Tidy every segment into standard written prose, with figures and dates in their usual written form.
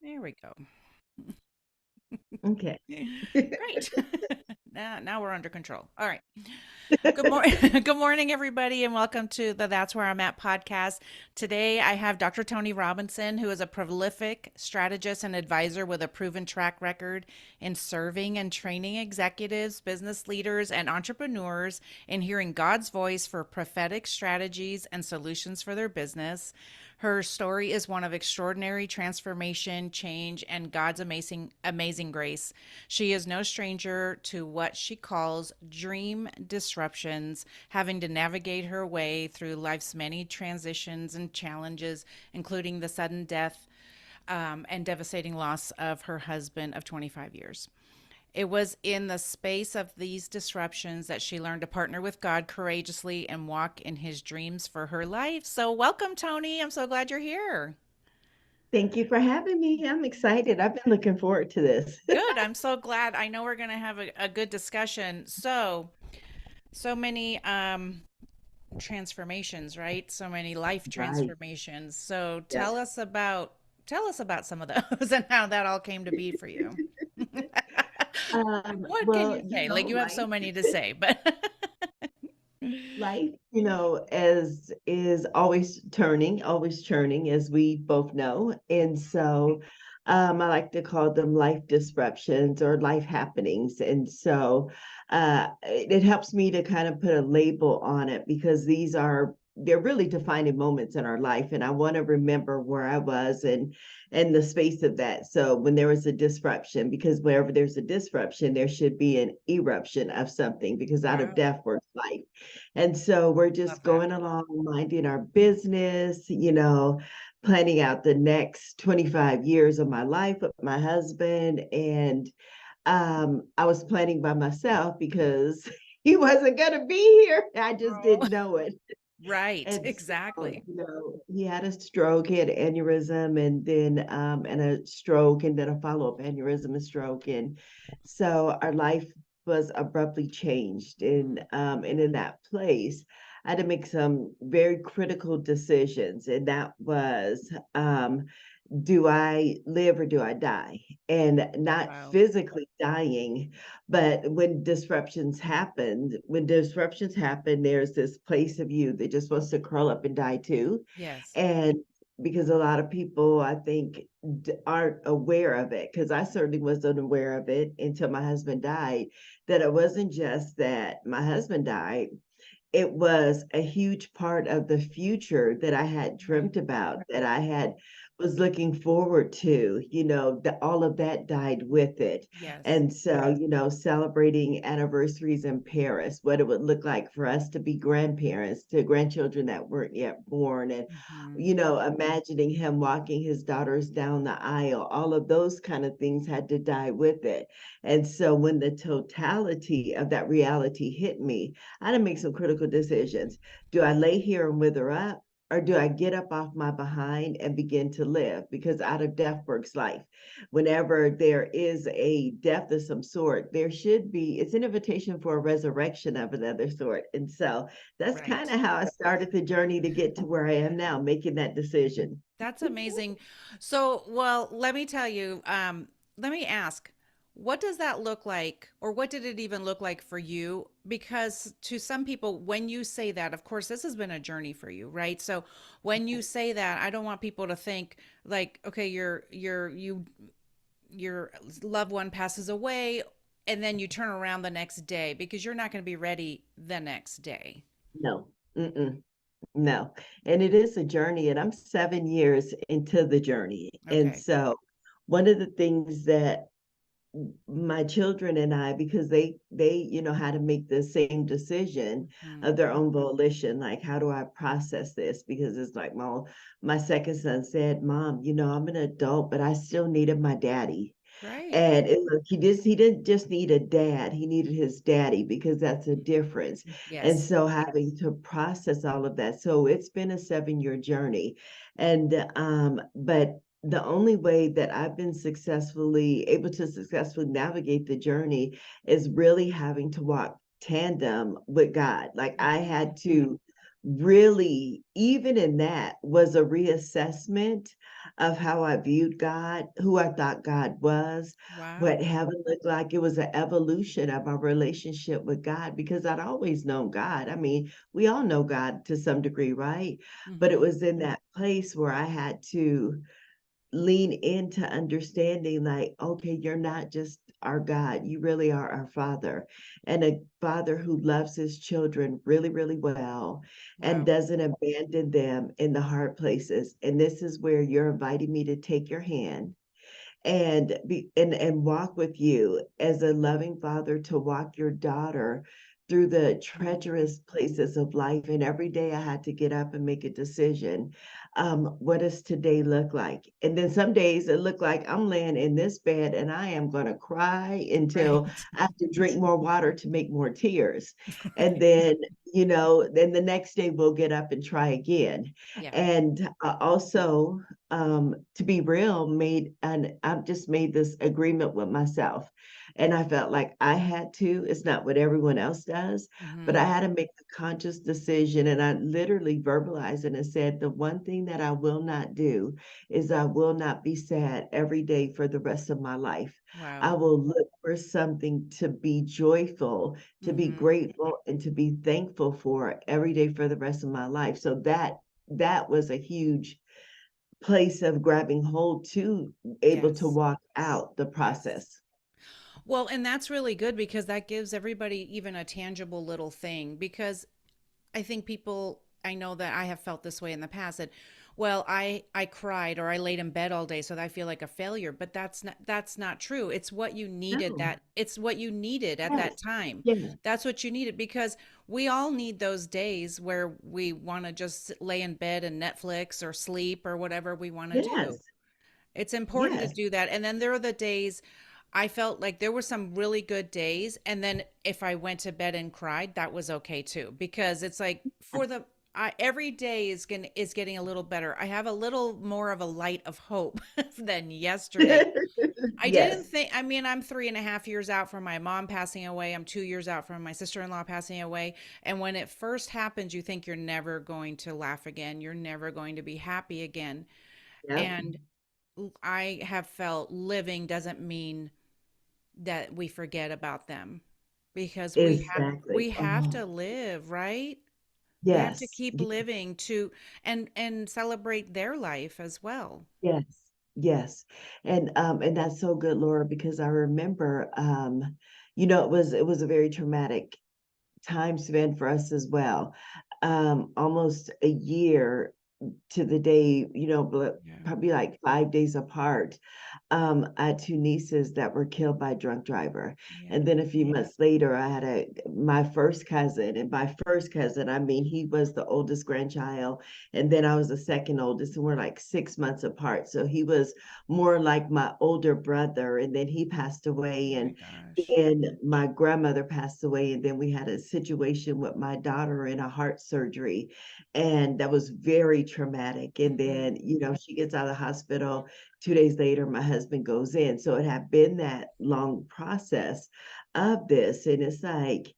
There we go. Okay. Great. Now we're under control. All right. Good morning. Good morning, everybody, and welcome to the That's Where I'm At podcast. Today, I have Dr. Tony Robinson, who is a prolific strategist and advisor with a proven track record in serving and training executives, business leaders, and entrepreneurs in hearing God's voice for prophetic strategies and solutions for their business. Her story is one of extraordinary transformation, change, and God's amazing grace. She is no stranger to what she calls dream disruptions, having to navigate her way through life's many transitions and challenges, including the sudden death and devastating loss of her husband of 25 years. It was in the space of these disruptions that she learned to partner with God courageously and walk in his dreams for her life. So, welcome, Tony. I'm so glad you're here. Thank you for having me. I'm excited. I've been looking forward to this. Good. I'm so glad. I know we're going to have a good discussion. So many transformations, right? So many life Right. transformations. So, Yes. tell us about some of those and how that all came to be for you. What can Well, you say? Like you have so many to say, but life, as is always churning, as we both know. And so I like to call them life disruptions or life happenings. And so it helps me to kind of put a label on it because they're really defining moments in our life. And I want to remember where I was and the space of that. So when there was a disruption, because wherever there's a disruption, there should be an eruption of something because out of wow, death works life. And so we're love just that. going along, minding our business, planning out the next 25 years of my life with my husband. And I was planning by myself because he wasn't going to be here. I just Oh, didn't know it. right, And so, exactly. he had a stroke, he had an aneurysm, and a stroke, and then a follow-up aneurysm and stroke. And so our life was abruptly changed. Mm, And in that place, I had to make some very critical decisions. And that was do I live or do I die? And not wow. physically dying, but when disruptions happen, there's this place of you that just wants to curl up and die too. Yes. And because a lot of people, I think, aren't aware of it, because I certainly wasn't aware of it until my husband died, that it wasn't just that my husband died, it was a huge part of the future that I had Mm, dreamt about, that I had was looking forward to, that all of that died with it. yes. And so, celebrating anniversaries in Paris, what it would look like for us to be grandparents to grandchildren that weren't yet born, and, Hmm. imagining him walking his daughters down the aisle, all of those kind of things had to die with it. And so when the totality of that reality hit me, I had to make some critical decisions. Do I lay here and wither up? Or do I get up off my behind and begin to live? Because out of death works life. Whenever there is a death of some sort, it's an invitation for a resurrection of another sort. And so that's kind Right. of how I started the journey to get to where I am now, making that decision. That's amazing. So, well, let me tell you, let me ask, what does that look like, or what did it even look like for you? Because to some people, when you say that, of course, this has been a journey for you, right? So when you say that, I don't want people to think like, okay, your loved one passes away and then you turn around the next day because you're not going to be ready the next day. No. Mm-mm. No, and it is a journey, and I'm 7 years into the journey. And Okay. so, one of the things that my children and I, because they had to make the same decision Hmm. of their own volition, like how do I process this? Because it's like my second son said, "Mom, I'm an adult, but I still needed my daddy." Right. And he didn't just need a dad, he needed his daddy because that's a difference. And Yes. so having to process all of that. So it's been a 7 year journey. But the only way that I've been able to successfully navigate the journey is really having to walk tandem with God. Like I Hmm. had to really, even in that, was a reassessment of how I viewed God, who I thought God was, what Wow. heaven looked like. It was an evolution of our relationship with God because I'd always known God. I mean, we all know God to some degree, right? But it Mm-hmm. was in that place where I had to lean into understanding like, okay, you're not just our God, you really are our Father, and a Father who loves his children really, really well and Wow. doesn't abandon them in the hard places. And this is where you're inviting me to take your hand and walk with you as a loving father, to walk your daughter through the Mm. treacherous places of life. And every day I had to get up and make a decision. What does today look like? And then some days it looked like I'm laying in this bed and I am going to cry until Right. I have to drink more water to make more tears. And Right. then, then the next day we'll get up and try again. Yeah. And also, to be real, I've just made this agreement with myself. And I felt like I had to. It's not what everyone else does, but I Mm-hmm. had to make a conscious decision. And I literally verbalized it and said, the one thing that I will not do is I will not be sad every day for the rest of my life. I Wow. will look for something to be joyful, to be Mm-hmm. grateful, and to be thankful for every day for the rest of my life. So that was a huge place of grabbing hold to able to Yes. walk out the Yes. process. Well, and that's really good because that gives everybody even a tangible little thing. Because I think people, I know that I have felt this way in the past that, well, I cried or I laid in bed all day so that I feel like a failure, but that's not true. It's what you needed, No. that it's what you needed at that Yes. time. Yes. That's what you needed, because we all need those days where we want to just lay in bed and Netflix or sleep or whatever we want to do. Yes. It's important to Yes. do that. And then there are the days I felt like there were some really good days. And then if I went to bed and cried, that was okay too. Because it's like every day is getting a little better. I have a little more of a light of hope than yesterday. I didn't Yes. think, I mean, I'm 3.5 years out from my mom passing away. I'm 2 years out from my sister-in-law passing away. And when it first happens, you think you're never going to laugh again. You're never going to be happy again. Yep. And I have felt living doesn't mean that we forget about them, because we Exactly. have Oh, to live, right? We have to yes. keep living to and celebrate their life as well. Yes. Yes. And that's so good, Laura, because I remember it was a very traumatic time span for us as well. Almost a year to the day, Yeah. probably like 5 days apart. I had two nieces that were killed by a drunk driver. And Yeah. then a few months later, I had my first cousin. And by first cousin, I mean he was the oldest grandchild. And then I was the second oldest, and we're like 6 months apart. So he was more like my older brother. And then he passed Oh away. my And gosh. then my grandmother passed away. And then we had a situation with my daughter in a heart surgery. And that was very traumatic. And Hmm. then, she gets out of the hospital. 2 days later, my husband goes in. So it had been that long process of this. And it's like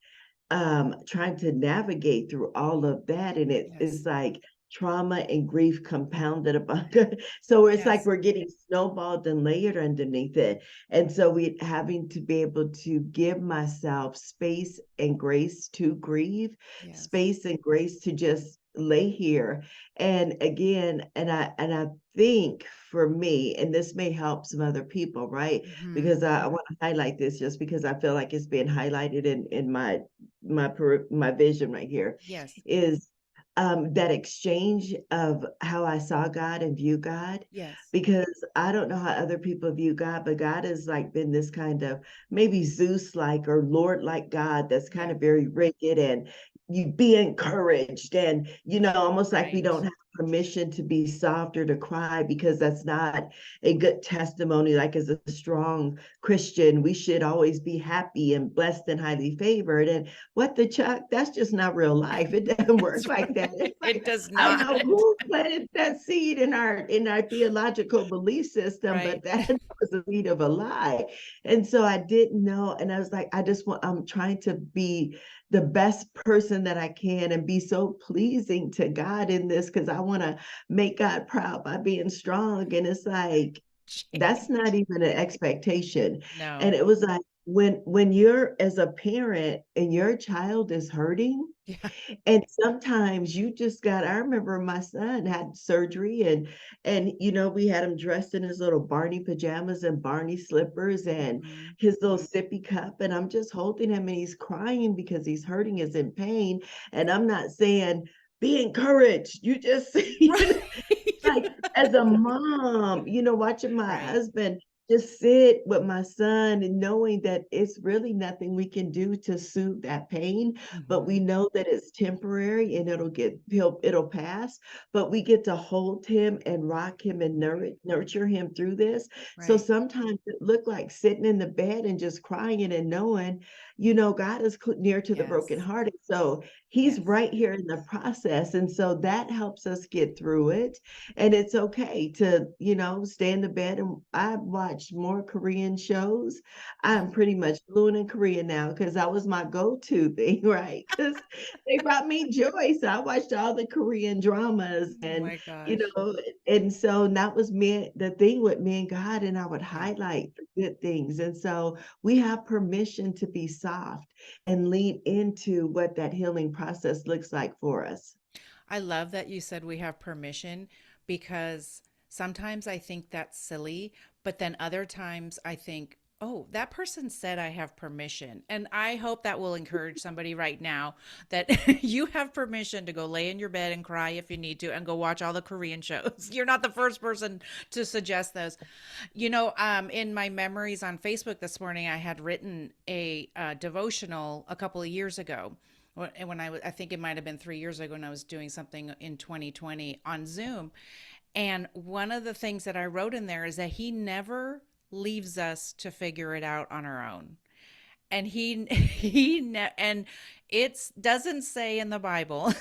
trying to navigate through all of that. And it's Yes. like trauma and grief compounded upon it. So it's like Yes. we're getting snowballed and layered underneath it. And so we having to be able to give myself space and grace to grieve, Yes. space and grace to just lay here. And again, and I think for me, and this may help some other people, right? Hmm. Because I want to highlight this just because I feel like it's being highlighted in my vision right here, Yes. is that exchange of how I saw God and view God. Yes. Because I don't know how other people view God, but God has like been this kind of maybe Zeus like or Lord like God that's kind Yeah. of very rigid, and you be encouraged, and almost like we Right. don't have permission to be soft or to cry, because that's not a good testimony. Like, as a strong Christian, we should always be happy and blessed and highly favored. And what the chuck, that's just not real life. It doesn't work That's like that. right. It's It like, does I don't not. know who planted that seed in our theological belief system, but Right. that was a seed of a lie. And so I didn't know. And I was like, I'm trying to be the best person that I can and be so pleasing to God in this because I want to make God proud by being strong. And it's like, that's not even an expectation. And No. it was like when you're as a parent and your child is hurting, Yeah. and sometimes you just got, I remember my son had surgery and we had him dressed in his little Barney pajamas and Barney slippers and Mhm. his little sippy cup. And I'm just holding him and he's crying because he's hurting, is in pain. And I'm not saying, be encouraged. You just, Right. like as a mom, watching my Right. husband just sit with my son and knowing that it's really nothing we can do to soothe that pain, but we Mhm. know that it's temporary and it'll pass. But we get to hold him and rock him and nurture him through this. So Right. sometimes it looked like sitting in the bed and just crying and knowing, God is near to the Yes. brokenhearted. So he's Yes. right here in the process. And so that helps us get through it. And it's okay to, stay in the bed. And I've watched more Korean shows. I'm pretty much fluent in Korean now because that was my go-to thing, right? Because they brought me joy. So I watched all the Korean dramas Oh and, my you gosh. know, and so that was me, the thing with me and God, and I would Yeah. highlight the good things. And so we have permission to be soft and lean into what that healing process looks like for us. I love that you said we have permission because sometimes I think that's silly, but then other times I think, oh, that person said I have permission. And I hope that will encourage somebody right now that you have permission to go lay in your bed and cry if you need to and go watch all the Korean shows. You're not the first person to suggest those. In my memories on Facebook this morning, I had written a devotional a couple of years ago. When I think it might have been 3 years ago when I was doing something in 2020 on Zoom. And one of the things that I wrote in there is that he never leaves us to figure it out on our own. And and it doesn't say in the Bible,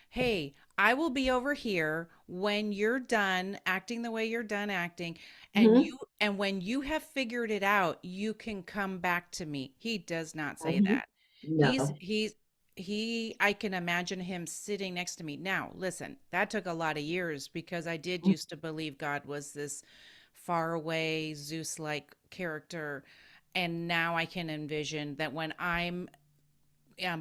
hey, I will be over here when you're done acting the way you're done acting, Mhm, and when you have figured it out, you can come back to me. He does not say mhm. that. He's No. he's he I can imagine him sitting next to me. Now, listen, that took a lot of years because I did used to believe God was this far away Zeus-like character, and now I can envision that when I'm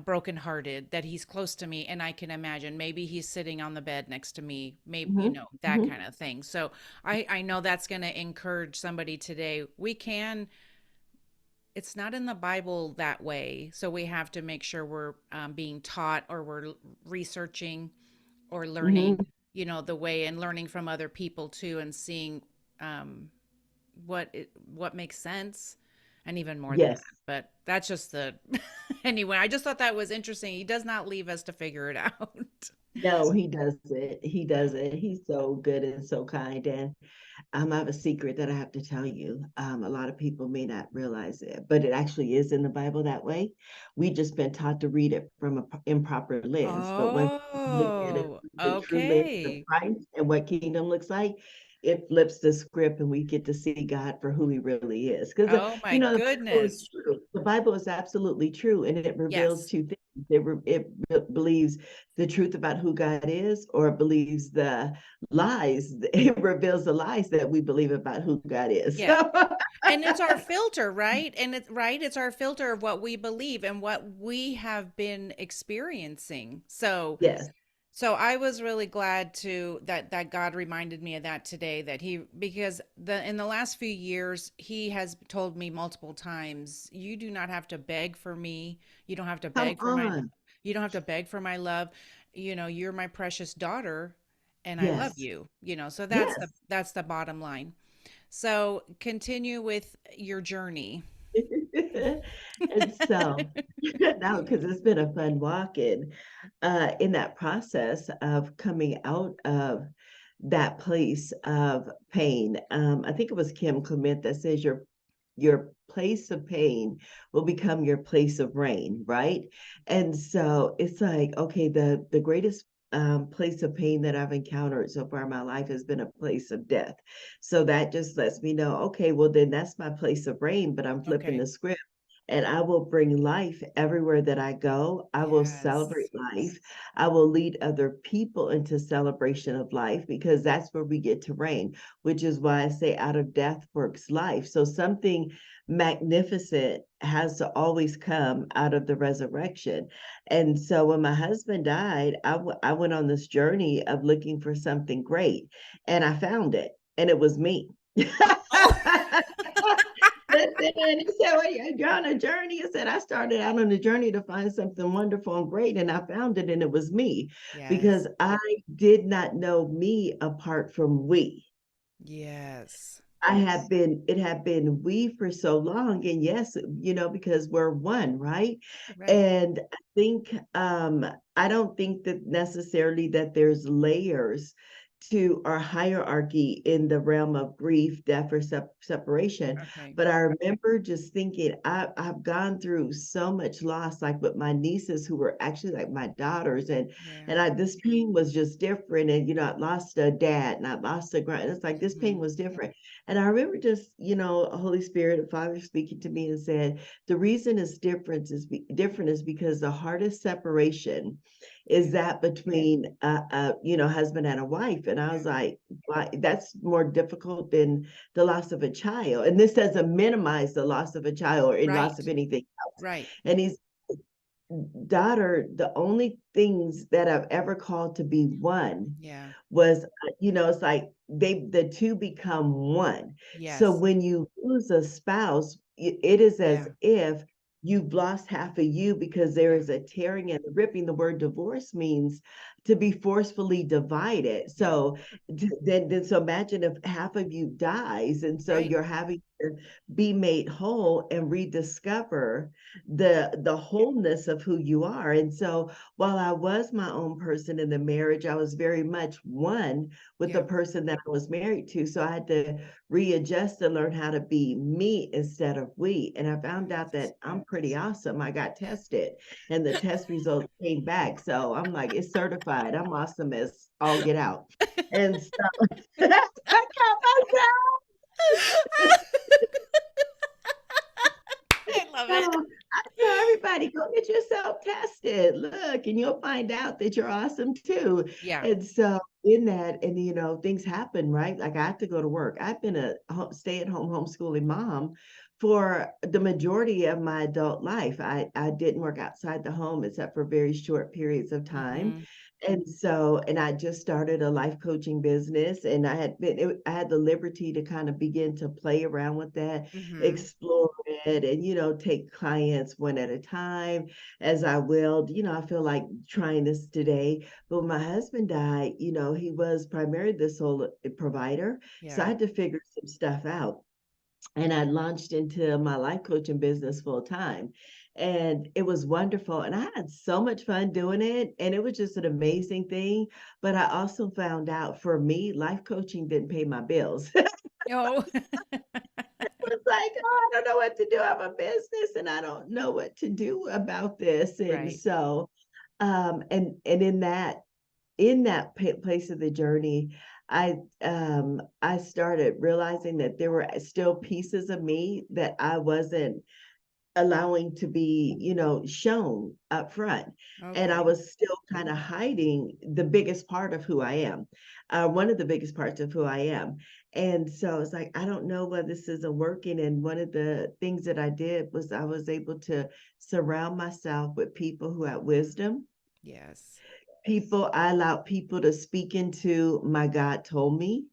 brokenhearted, that he's close to me, and I can imagine maybe he's sitting on the bed next to me, maybe Mhm, that mhm, kind of thing. So I know that's going to encourage somebody today. We can. It's not in the Bible that way, so we have to make sure we're being taught or we're researching or learning, mhm. the way and learning from other people too, and seeing um, what makes sense, and even more than that. Yes. But that's just the anyway. I just thought that was interesting. He does not leave us to figure it out. No, he doesn't. He Yeah. doesn't. He's so good and so kind. And I have a secret that I have to tell you. A lot of people may not realize it, but it actually is in the Bible that way. We just been taught to read it from an improper lens. But when we look at it Oh, through the true lens of okay. Christ and what kingdom looks like, it flips the script and we get to see God for who he really is. Because, Oh my the Bible is goodness. true. The Bible is absolutely true. And it reveals Yes. two things. It believes the truth about who God is, or it believes the lies. It reveals the lies that we believe about who God is. Yeah. And it's our filter, right? And it's our filter of what we believe and what we have been experiencing. Yes. So I was really glad to that God reminded me of that today, that because the in the last few years he has told me multiple times, you do not have to beg for me. You don't have to Come beg for my on. you don't have to beg for my love. You're my precious daughter and I love Yes. you. So Yes. that's the bottom line. So continue with your journey. And so now, because it's been a fun walk in that process of coming out of that place of pain. I think it was Kim Clement that says your place of pain will become your place of rain, right? And so it's like, okay, the greatest place of pain that I've encountered so far in my life has been a place of death. So that just lets me know, okay, well then that's my place of rain, but I'm flipping Okay. the script. and I will bring life everywhere that I go. I will celebrate Yes. life. I will lead other people into celebration of life because that's where we get to reign, which is why I say out of death works life. So something magnificent has to always come out of the resurrection. And so when my husband died, I went on this journey of looking for something great, and I found it, and it was me. Oh. Listen, he said, well, you're on a journey. He said, I started out on a journey to find something wonderful and great, and I found it, and it was me Yes. because I did not know me apart from we. Yes. It had been we for so long. And yes, because we're one, right? Right. And think I don't think that necessarily that there's layers to our hierarchy in the realm of grief, death, or separation. Okay. But I remember just thinking, I've gone through so much loss, like with my nieces who were actually like my daughters, and Yeah. this pain was just different. And I lost a dad and I lost a grand. It's like this pain Hmm. was different. And I remember just, Holy Spirit, the Father speaking to me and said, the reason it's different is because the hardest separation is Yeah. that between husband and a wife. And I was Yeah. like, why? That's more difficult than the loss of a child. And this doesn't minimize the loss of a child or in loss Right. of anything else. Right. And he's daughter, the only things that I've ever called to be one Yeah. was, it's like the two become one. So Yes. when you lose a spouse, it is as Yeah. if you've lost half of you because there Yeah. is a tearing and ripping. The word divorce means to be forcefully divided. Yeah. So so imagine if half of you dies, and so Right. you're having to be made whole and rediscover the wholeness of who you are. And so while I was my own person in the marriage, I was very much one with the Yeah. person that I was married to. So I had to readjust and learn how to be me instead of we. And I found out Yes. that I'm pretty awesome. I got tested and the test results came back. So I'm like, it's certified. I'm awesome as all get out. And so I got myself. I love it. So I tell everybody, go get yourself tested. Look, and you'll find out that you're awesome too. Yeah. And so in that, and things happen, right? Like I have to go to work. I've been a stay-at-home homeschooling mom for the majority of my adult life. I didn't work outside the home except for very short periods of time. Hmm. And I just started a life coaching business, and I had the liberty to kind of begin to play around with that, Hmm. explore it, and take clients one at a time as I will. I feel like trying this today. But when my husband died, he was primarily the sole provider. So I Yeah. had to figure some stuff out. And I launched into my life coaching business full time. And it was wonderful. And I had so much fun doing it. And it was just an amazing thing. But I also found out, for me, life coaching didn't pay my bills. Oh. Was like, oh, I don't know what to do. I have a business and I don't know what to do about this. And Right. so, and in that place of the journey, I started realizing that there were still pieces of me that I wasn't allowing to be, shown up front. And I Okay. was still kind of hiding the biggest part of who I am, one of the biggest parts of who I am. And so it's like, I don't know why this isn't working. And one of the things that I did was I was able to surround myself with people who had Hmm. wisdom. Yes. I allowed people to speak into my God told me.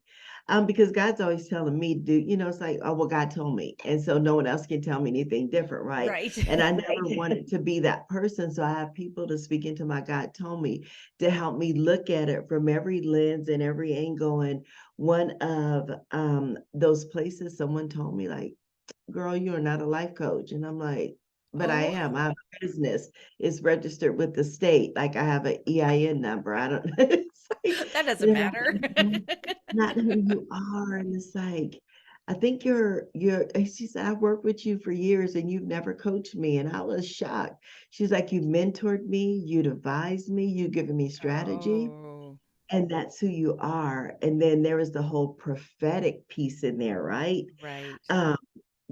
Because God's always telling me to do, it's like, oh, well, God told me. And so no one else can tell me anything different, right? Right. And I never wanted to be that person. So I have people to speak into my God told me, to help me look at it from every lens and every angle. And one of those places, someone told me, like, girl, you are not a life coach. And I'm like, but I Oh, am. I have a business. It's registered with the state. Like I have an EIN number. I don't it's like, that doesn't matter. not who you are. And it's like, I think and she said, I worked with you for years and you've never coached me. And I was shocked. She's like, you mentored me, you'd advised me, you given me strategy, Oh, and that's who you are. And then there was the whole prophetic piece in there, right? right. Um,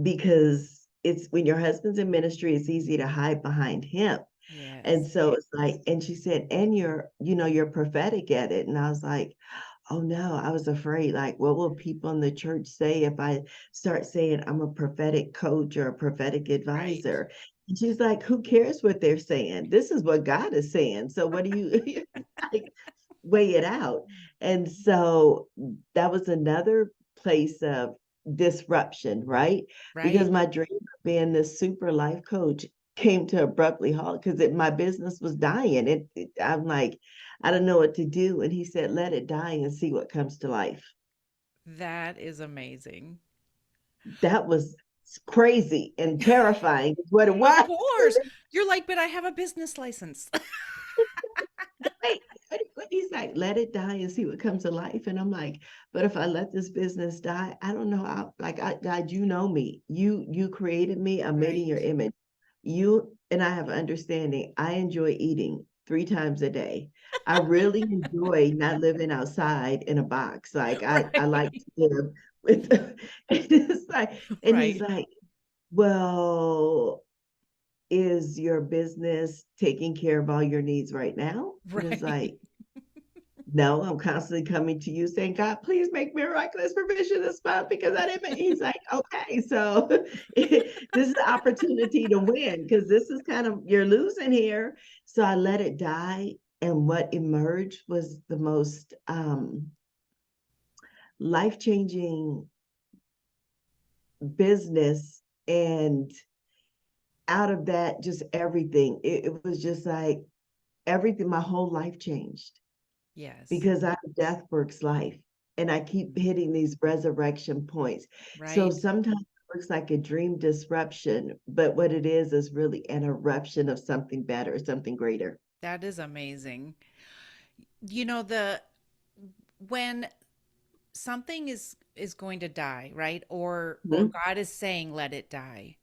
because it's when your husband's in ministry, it's easy to hide behind him. And Yes. so it's like, and she said, and you're prophetic at it. And I was like, oh no, I was afraid, like, what will people in the church say if I start saying I'm a prophetic coach or a prophetic Right. advisor? And she's like, who cares what they're saying? This is what God is saying. So what do you like weigh it out? And so that was another place of disruption, right? Because Right. my dream of being this super life coach came to abruptly halt because my business was dying. I'm like, I don't know what to do. And he said, let it die and see what comes to life. That is amazing. That was crazy and terrifying, is what it Of was. course. You're like, but I have a business license. Wait, what he's like, let it die and see what comes to life. And I'm like, but if I let this business die, I don't know how, like, God, you know me. You created me. I'm made in Right. your image. You and I have understanding. I enjoy eating 3 times a day. I really enjoy not living outside in a box. Like I like Right. to live with and it's like, and he's Right. like, well, is your business taking care of all your needs right now? And it's Right. like, no, I'm constantly coming to you saying, God, please make miraculous provision this month because I didn't. He's like, okay, so this is the opportunity to win because this is kind of, you're losing here. So I let it die. And what emerged was the most life changing business. And out of that, just everything. It was just like everything, my whole life changed Yes. because out of death works life. And I keep hitting these resurrection points. So Right. sometimes it looks like a dream disruption, but what it is really an eruption of something better, something greater. That is amazing. You know, the when something is going to die, right? Or Mhm. God is saying let it die.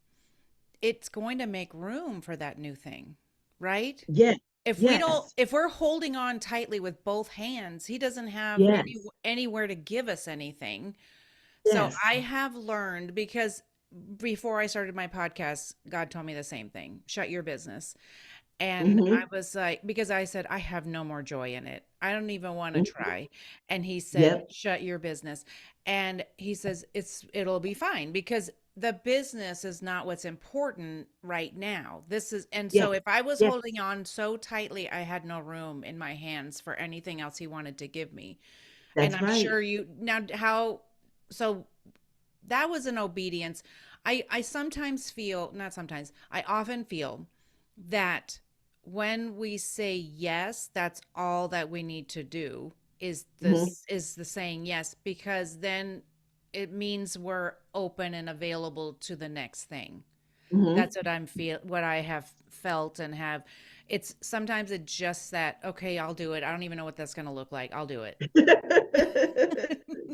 It's going to make room for that new thing, right? Yes, If we don't yes, if we're holding on tightly with both hands, he doesn't have yes, anywhere to give us anything. So yes. I have learned because before I started my podcast, God told me the same thing. Shut your business. And I Hmm. was like, because I said, I have no more joy in it. I don't even want to try. And he said, Yep. shut your business. And he says, it'll be fine because the business is not what's important right now. This is, and Yes. so if I was Yes. holding on so tightly, I had no room in my hands for anything else he wanted to give me. And That's I'm right. sure you now so that was an obedience. I sometimes feel, not sometimes, I often feel that when we say yes, that's all that we need to do is Hmm. the saying yes, because then it means we're open and available to the next thing. Hmm. That's what I have felt and have. It's sometimes it's just that, okay, I'll do it. I don't even know what that's going to look like. I'll do it.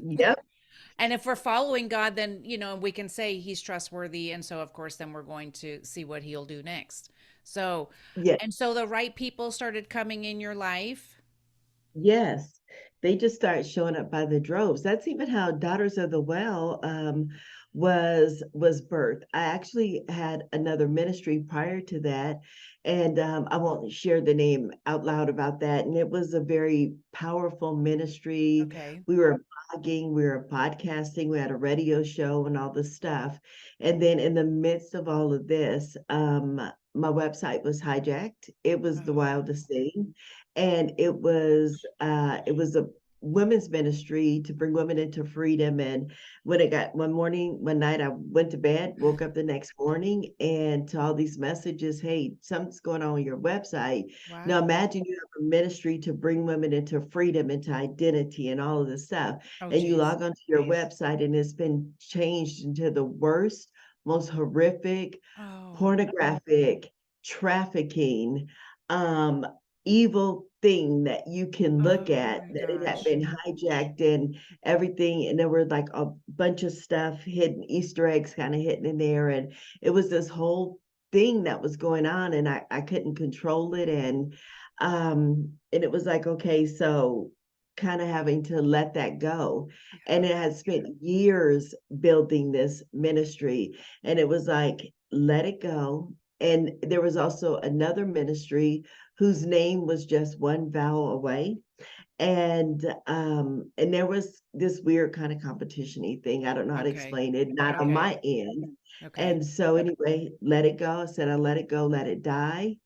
Yep. And if we're following God, then, we can say he's trustworthy. And so, of course, then we're going to see what he'll do next. So, Yeah. and so the right people started coming in your life. Yes, they just start showing up by the droves. That's even how Daughters of the Well was birthed. I actually had another ministry prior to that, and I won't share the name out loud about that. And it was a very powerful ministry. Okay. We were blogging, we were podcasting, we had a radio show, and all this stuff. And then in the midst of all of this, my website was hijacked. It was the Oh, wildest thing, and it was a women's ministry to bring women into freedom. And when it got one night, I went to bed, woke up the next morning, and to all these messages, hey, something's going on with your website. Now wow. imagine you have a ministry to bring women into freedom, into identity, and all of this stuff, Oh, and you geez. log onto your website and it's been changed into the worst, most horrific, Oh, pornographic, trafficking, um, evil thing that you can look oh at, my that it had gosh. been hijacked and everything. And there were like a bunch of stuff hidden, Easter eggs kind of hidden in there. And it was this whole thing that was going on, and I couldn't control it. And it was like, okay, so kind of having to let that go. And Yeah. it had spent years building this ministry. And it was like, let it go. And there was also another ministry whose name was just one vowel away. And there was this weird kind of competition-y thing. I don't know how to Okay. explain it, not on Okay. my end. Okay. And so anyway, let it go. I said, I let it go, let it die.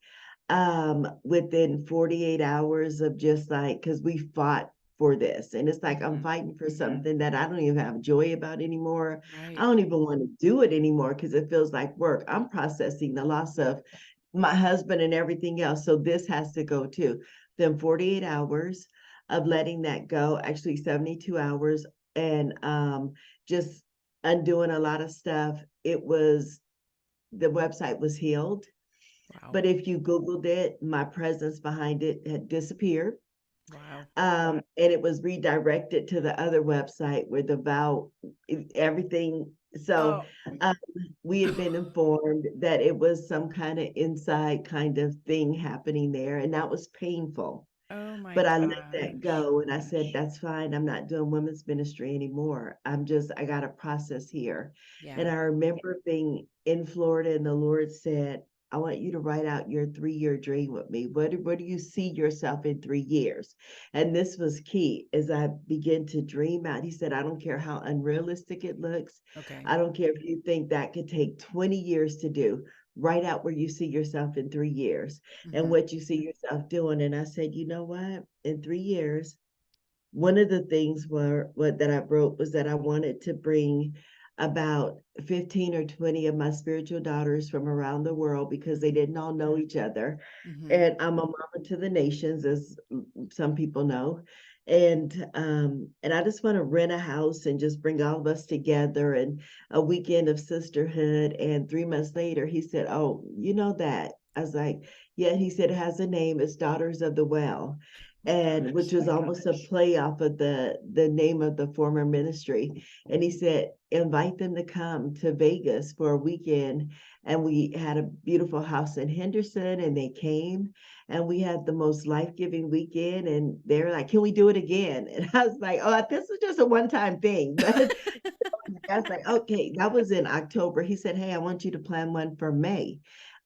Within 48 hours of just like, because we fought for this. And it's like I'm Hmm. fighting for something that I don't even have joy about anymore. I Right. don't even want to do it anymore because it feels like work. I'm processing the loss of my husband and everything else. So this has to go too. Then 48 hours of letting that go, actually 72 hours, and just undoing a lot of stuff. It was the website was healed, Wow. but if you Googled it, my presence behind it had disappeared. Wow. And it was redirected to the other website where the vow, everything. So Oh. um, we had been informed that it was some kind of inside kind of thing happening there, and that was painful. Oh my But I let that gosh. go and I said, that's fine. I'm not doing women's ministry anymore. I got a process here. And Yeah. I remember being in Florida and the Lord said, I want you to write out your 3-year dream with me. What do you see yourself in 3 years? And this was key as I began to dream out. He said, I don't care how unrealistic it looks. Okay. I don't care if you think that could take 20 years to do. Write out where you see yourself in 3 years and Hmm. what you see yourself doing. And I said, you know what? In 3 years, one of the things were what that I wrote was that I wanted to bring about 15 or 20 of my spiritual daughters from around the world because they Hmm. didn't all know each other. Hmm. And I'm a mama to the nations, as some people know. And I just want to rent a house and just bring all of us together and a weekend of sisterhood. And 3 months later, he said, oh, you know that. I was like, yeah. He said it has a name. It's Daughters of the Well, My and which gosh. was almost a play off of the name of the former ministry. And he said, invite them to come to Vegas for a weekend. And we had a beautiful house in Henderson, and they came, and we had the most life-giving weekend. And they're like, can we do it again? And I was like, oh, this is just a one-time thing. But I was like, okay, that was in October. He said, hey, I want you to plan one for May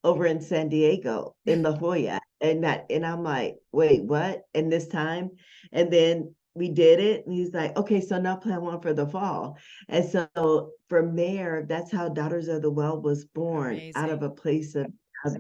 over in San Diego in La Jolla. And I'm like, wait, what? And this time, and then we did it. And he's like, okay, so now plan one for the fall. And so from there, that's how Daughters of the Well was born, out of Amazing. a place of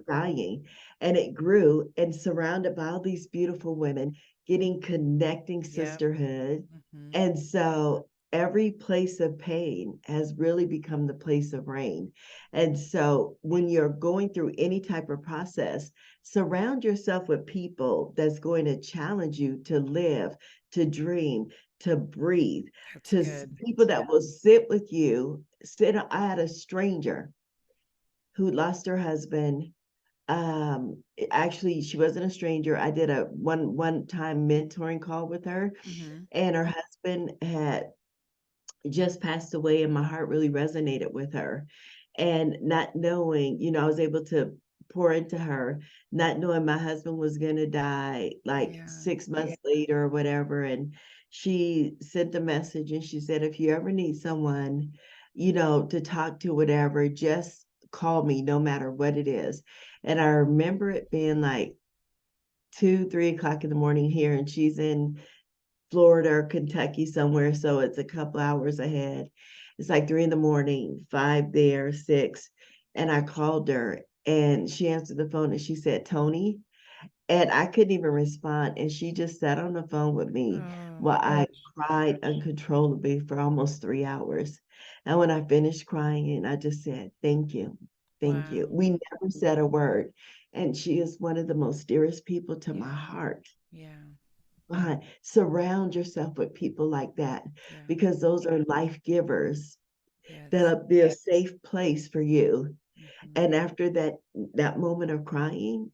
dying. And it grew and surrounded by all these beautiful women getting connecting Yep. sisterhood. Hmm. And so every place of pain has really become the place of rain. And so when you're going through any type of process, surround yourself with people that's going to challenge you to live, to dream, to breathe, That's to good. people that will sit with you. I had a stranger who lost her husband. Actually, she wasn't a stranger. I did a one time mentoring call with her, Hmm. and her husband had just passed away, and my heart really resonated with her. And not knowing, I was able to pour into her, not knowing my husband was going to die like Yeah. 6 months later or whatever. And she sent a message and she said, if you ever need someone, to talk to, whatever, just call me no matter what it is. And I remember it being like 2, 3 o'clock in the morning here, and she's in Florida or Kentucky somewhere, so it's a couple hours ahead. It's like 3 in the morning, 5 there, 6. And I called her and she answered the phone and she said, Tony. And I couldn't even respond. And she just sat on the phone with me Oh while my I gosh. cried uncontrollably for almost 3 hours. And when I finished crying, I just said, thank you. Thank you. Wow. We never said a word. And she is one of the most dearest people to my Yeah. heart. Yeah. Surround yourself with people like that, Yeah. because those are life givers. Yes. That'll be a safe place for you. Hmm. And after that moment of crying,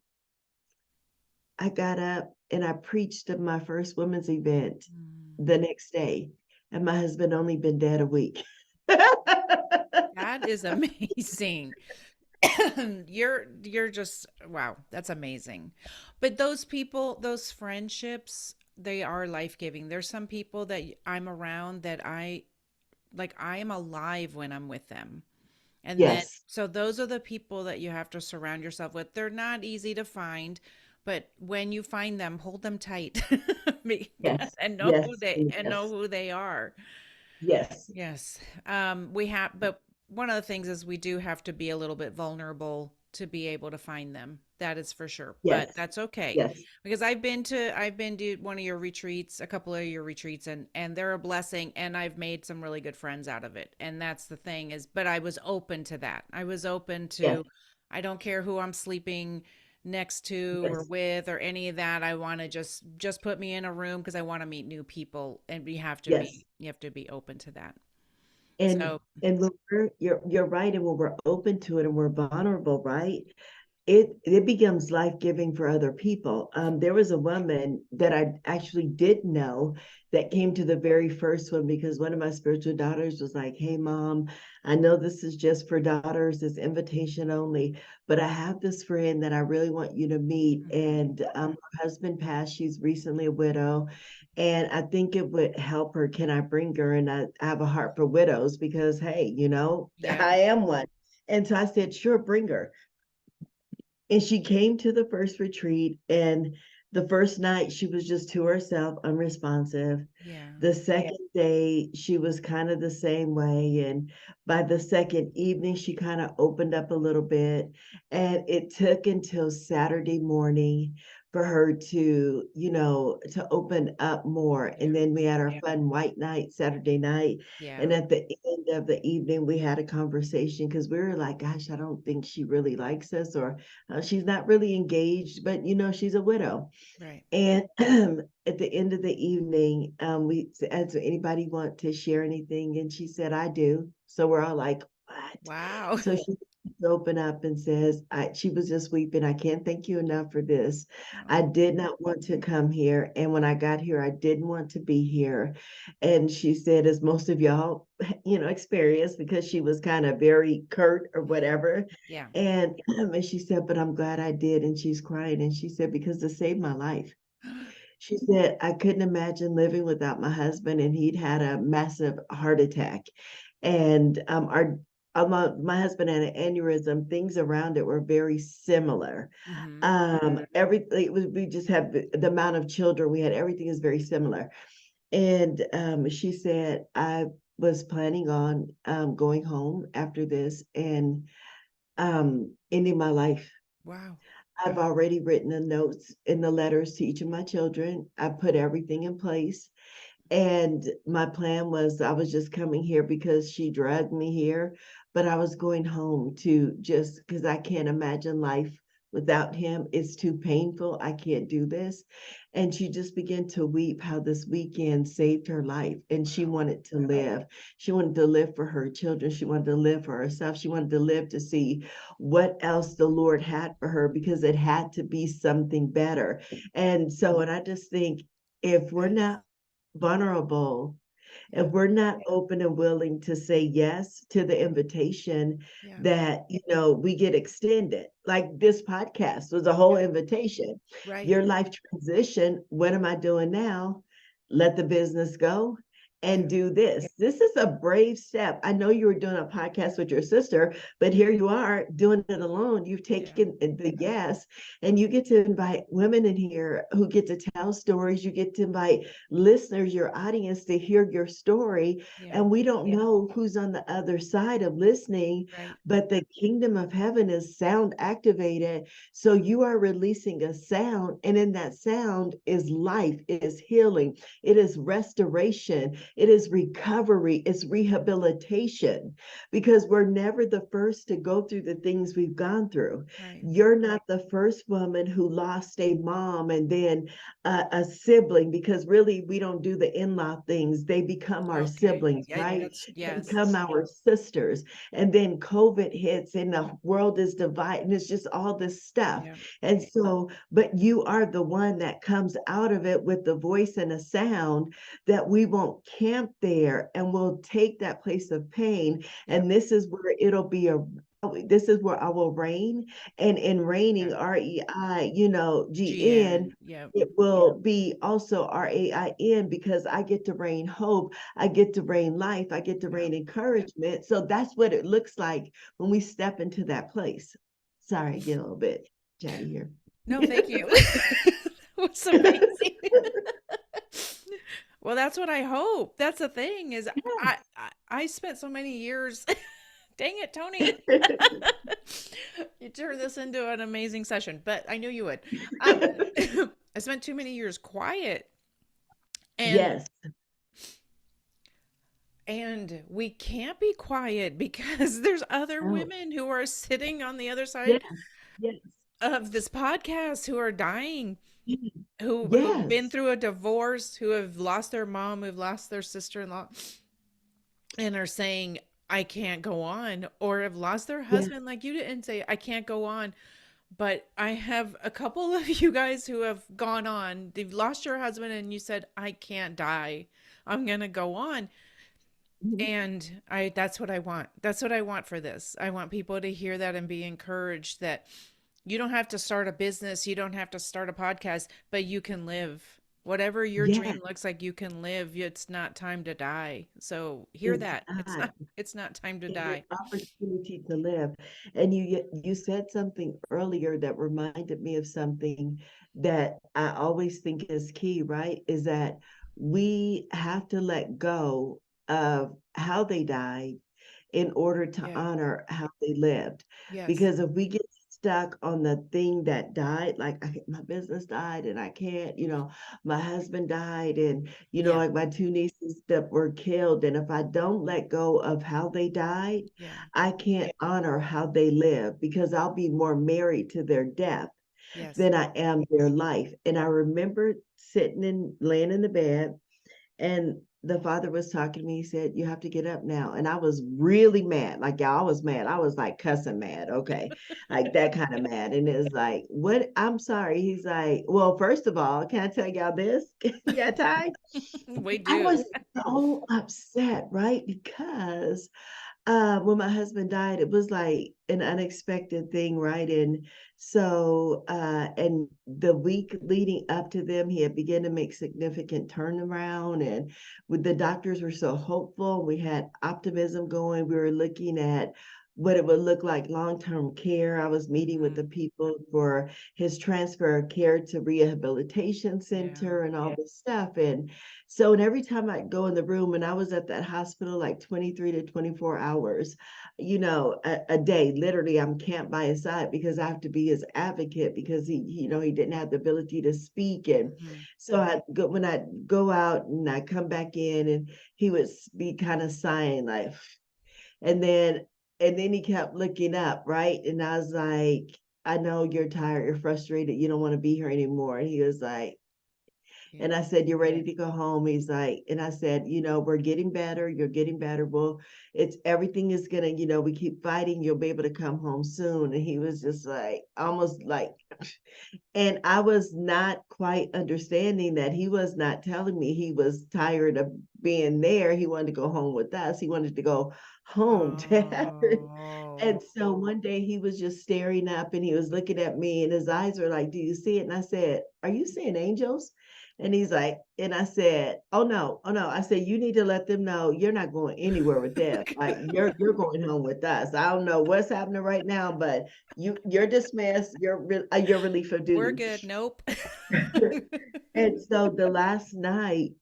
I got up and I preached at my first women's event Mm. the next day. And my husband only been dead a week. That is amazing. You're just wow, that's amazing. But those people, those friendships, they are life-giving. There's some people that I'm around that I am alive when I'm with them. And then, Yes, so those are the people that you have to surround yourself with. They're not easy to find, but when you find them, hold them tight yes, and yes, know yes, who they are. yes, Yes. But one of the things is we do have to be a little bit vulnerable to be able to find them. That is for sure. But yes, that's okay. yes, Because I've been to one of your retreats, a couple of your retreats, and they're a blessing, and I've made some really good friends out of it. And that's the thing is, but I was open to that. I was open yes, to, I don't care who I'm sleeping next to or yes, with or any of that. I want to just put me in a room because I want to meet new people, and yes. you have to be open to that. And So, when you're right, and when we're open to it and we're vulnerable, right? It becomes life-giving for other people. There was a woman that I actually did know that came to the very first one because one of my spiritual daughters was like, "Hey, mom, I know this is just for daughters, it's invitation only, but I have this friend that I really want you to meet." mhm, And her husband passed. She's recently a widow, and I think it would help her. Can I bring her? And I have a heart for widows because, hey, yeah, I am one. And so I said, sure, bring her. And she came to the first retreat, and the first night she was just to herself, unresponsive. yeah, The second day, she was kind of the same way. And by the second evening, she kind of opened up a little bit. And it took until Saturday morning for her to open up more. yeah, And then we had our fun white night Saturday night. yeah, And at the end of the evening, we had a conversation because we were like, gosh, I don't think she really likes us, or she's not really engaged, but she's a widow. right. And at the end of the evening, we said, "Does anybody want to share anything?" And she said, "I do." So we're all like, "What?" Wow. So she opened up and says, she was just weeping. "I can't thank you enough for this. I Oh, did not want to come here. And when I got here, I didn't want to be here." And she said, as most of y'all, experienced, because she was kind of very curt or mhm, whatever. yeah. And she said, "But I'm glad I did." And she's crying. And she said, "Because it saved my life." She said, "I couldn't imagine living without my husband, and he'd had a massive heart attack. And my husband had an aneurysm. Things around it were very similar. Mhm. Everything it was, we just have the amount of children we had. Everything is very similar." And she said, "I was planning on going home after this and ending my life. Wow. I've already written the notes in the letters to each of my children. I put everything in place. And my plan was I was just coming here because she dragged me here, but I was going home to just because I can't imagine life without him. It's too painful. I can't do this." And she just began to weep how this weekend saved her life. And she Wow. wanted to live. She wanted to live for her children. She wanted to live for herself. She wanted to live to see what else the Lord had for her because it had to be something better. And so, and I just think if we're Yes. not vulnerable, if Yeah. we're not open and willing to say yes to the invitation Yeah. that we get extended, like this podcast was a whole Yeah. invitation. Right. Your life transition, what am I doing now? Let the business go and Yeah. do this is a brave step. I know you were doing a podcast with your sister, but here you are doing it alone. You've Yeah. taken the yes, and you get to invite women in here who get to tell stories. You get to invite listeners, your audience, to hear your story. Yeah. And we don't know who's on the other side of listening, Right. but the kingdom of heaven is sound activated. So you are releasing a sound, and in that sound is life, it is healing, it is restoration, it is recovery, it's rehabilitation, because we're never the first to go through the things we've gone through. Right. You're not the first woman who lost a mom and then a sibling, because really we don't do the in-law things. They become our Okay. siblings, Yeah, right? that's They yes. become our sisters. And then COVID hits and the world is divided, and it's just all this stuff. Yeah. And so, but you are the one that comes out of it with the voice and a sound, that we won't camp there and we'll take that place of pain. Yeah. And this is where it'll be a this is where I will reign. And in Yeah. reigning, REIGN, Yeah. it will be also RAIN, because I get to reign hope, I get to reign life, I get to Yeah. reign encouragement. So that's what it looks like when we step into that place. Sorry, I get a little bit chatty here. No, thank you. That was amazing. Well, that's what I hope. That's the thing is I spent so many years. Dang it, Tony. You turned this into an amazing session, but I knew you would. Um, I spent too many years quiet, and Yes. we can't be quiet because there's other Oh, women who are sitting on the other side yes. Yes. of this podcast who are dying, who've been Yes. through a divorce, who have lost their mom, who've lost their sister-in-law, and are saying, I can't go on, or have lost their Yes. husband, like you didn't say, I can't go on. But I have a couple of you guys who have gone on. They've lost your husband, and you said, I can't die. I'm going to go on. Mhm. And that's what I want. That's what I want for this. I want people to hear that and be encouraged that you don't have to start a business, you don't have to start a podcast, but you can live. Whatever your Yes. dream looks like, you can live. It's not time to die. So hear It's that. not. It's not time to It is die. opportunity to live. And you said something earlier that reminded me of something that I always think is key, right? Is that we have to let go of how they died in order to Yeah. honor how they lived. Yes. Because if we get stuck on the thing that died, like my business died and I can't, my husband died, and, Yeah. like my two nieces that were killed. And if I don't let go of how they died, Yeah. I can't honor how they live, because I'll be more married to their death Yes. than I am their life. And I remember laying in the bed, and the father was talking to me. He said, "You have to get up now." And I was really mad. Like, y'all, I was mad. I was like cussing mad. Okay. Like that kind of mad. And it was like, "What? I'm sorry." He's like, "Well, first of all, can I tell y'all this?" You got time? We I do. was so upset, right? Because when my husband died, it was like an unexpected thing, right? And so and the week leading up to them, he had begun to make significant turnaround, and with the doctors were so hopeful, we had optimism going. We were looking at what it would look like long-term care. I was meeting with Mhm. the people for his transfer of care to rehabilitation Yeah. center and all this stuff. And so, and every time I go in the room, and I was at that hospital like 23 to 24 hours, a day, literally, I'm camped by his side because I have to be his advocate, because he didn't have the ability to speak. And Mhm. so when I go out and I come back in, and he would be kind of sighing like, and then he kept looking up, right? And I was like, "I know you're tired, you're frustrated, you don't want to be here anymore." And he was like, Yeah. and I said, "You're ready to go home?" He's like, and I said, "We're getting better. You're getting better. Well, everything is gonna, we keep fighting. You'll be able to come home soon." And he was just like, almost like, and I was not quite understanding that he was not telling me he was tired of being there. He wanted to go home with us. He wanted to go home to Oh. And so one day he was just staring up, and he was looking at me, and his eyes were like, "Do you see it?" And I said, "Are you seeing angels?" And he's like, and I said, "Oh no, oh no." I said, "You need to let them know you're not going anywhere with them. Like, you're going home with us. I don't know what's happening right now, but you're dismissed. Your relief of We're duty." good. Nope. And so the last night,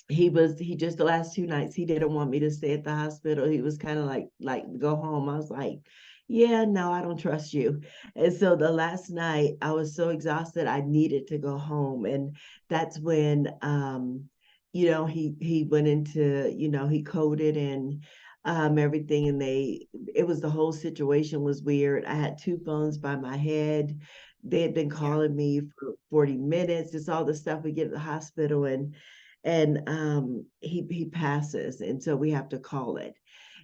he just the last 2 nights he didn't want me to stay at the hospital. He was kind of like go home. I was like, "Yeah, no, I don't trust you." And so the last night I was so exhausted, I needed to go home. And that's when he went into, he coded and everything. And it was, the whole situation was weird. I had two phones by my head. They had been Yeah. calling me for 40 minutes. It's all the stuff we get at the hospital. And he passes, and so we have to call it.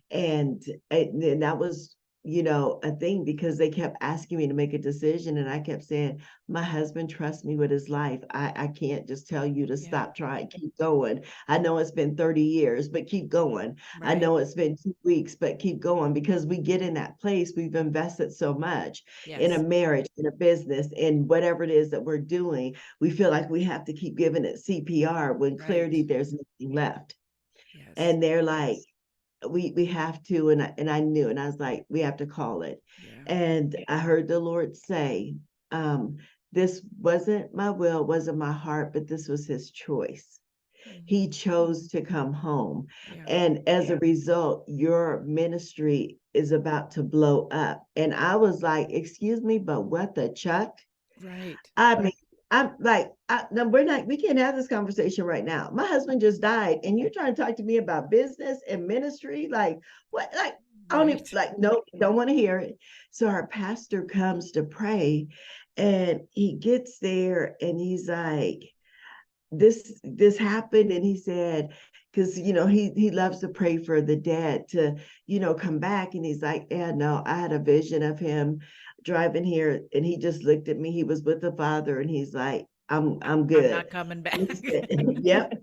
And that was a thing because they kept asking me to make a decision. And I kept saying, my husband trusts me with his life. I can't just tell you to Yeah. stop trying, keep going. I know it's been 30 years, but keep going. I Right. know it's been 2 weeks, but keep going because we get in that place. We've invested so much in a Yes. marriage, in a business, in whatever it is that we're doing. We feel like we have to keep giving it CPR when Right. clearly there's nothing left. Yes. And they're like, we have to, and I knew, and I was like, we have to call it. Yeah. And I heard the Lord say, this wasn't my will, wasn't my heart, but this was his choice. He Hmm. chose to come home. Yeah. And as a result, your ministry is about to blow up. And I was like, excuse me, but what the chuck? Right. I mean, I'm like, no, we can't have this conversation right now. My husband just died, and you're trying to talk to me about business and ministry. Like, what? Like, I don't even, Right. like, no, don't want to hear it. So our pastor comes to pray, and he gets there, and he's like, this happened, and he said, because he loves to pray for the dead to come back, and he's like, yeah, no, I had a vision of him driving here, and he just looked at me. He was with the father, and he's like, I'm I'm good. not coming And back. he said, yep.